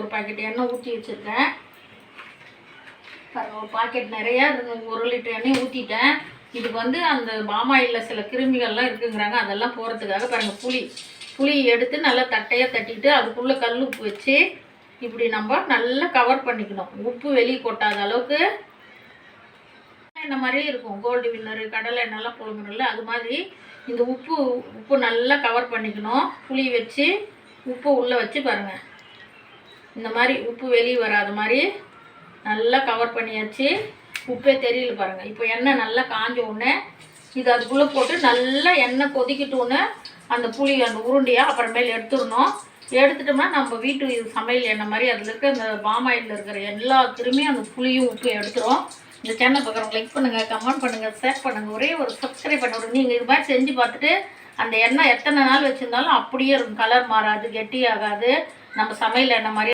ஒரு பாக்கெட் எண்ணெய் ஊற்றி வச்சுருக்கேன். பாருங்கள், ஒரு பாக்கெட் நிறையா 1 லிட்டர் எண்ணெய் ஊற்றிட்டேன். இதுக்கு வந்து அந்த பாமாயிலில் சில கிருமிகள்லாம் இருக்குங்கிறாங்க, அதெல்லாம் போகிறதுக்காக பாருங்கள் புளி எடுத்து நல்லா தட்டையாக தட்டிட்டு அதுக்குள்ளே கல் உப்பு வச்சு இப்படி நம்ம நல்லா கவர் பண்ணிக்கணும். உப்பு வெளியே கொட்டாத அளவுக்கு. இந்த மாதிரி இருக்கும் கோல்டு வின்னர் கடலை எண்ணெய்லாம் புழுங்கணும்ல, அது மாதிரி இந்த உப்பு நல்லா கவர் பண்ணிக்கணும். புளி வச்சு உப்பு உள்ளே வச்சு பாருங்கள், இந்த மாதிரி உப்பு வெளியே வராத மாதிரி நல்லா கவர் பண்ணியாச்சு. உப்பே தெரியல பாருங்கள். இப்போ எண்ணெய் நல்லா காஞ்ச உடனே இது அதுக்குள்ளே போட்டு நல்லா எண்ணெய் கொதிக்கிட்டோன்னு அந்த புளி அந்த உருண்டையாக அப்புறமேல் எடுத்துடணும். எடுத்துட்டோம்னா நம்ம வீட்டு சமையல் எண்ணெய் மாதிரி அதில் இருக்க அந்த பாமாயிலில் இருக்கிற எல்லா கிருமி அந்த புளியும் உப்பு எடுத்துரும். இந்த சேனல் பார்க்குறவங்க லைக் பண்ணுங்கள், கமெண்ட் பண்ணுங்கள், ஷேர் பண்ணுங்கள், ஒரே ஒரு சப்ஸ்கிரைப் பண்ண விடுங்க. நீங்கள் இது மாதிரி செஞ்சு பார்த்துட்டு அந்த எண்ணெய் எத்தனை நாள் வச்சுருந்தாலும் அப்படியே இருக்கும், கலர் மாறாது, கெட்டியாகாது, நம்ம சமையல் எண்ணெய் மாதிரி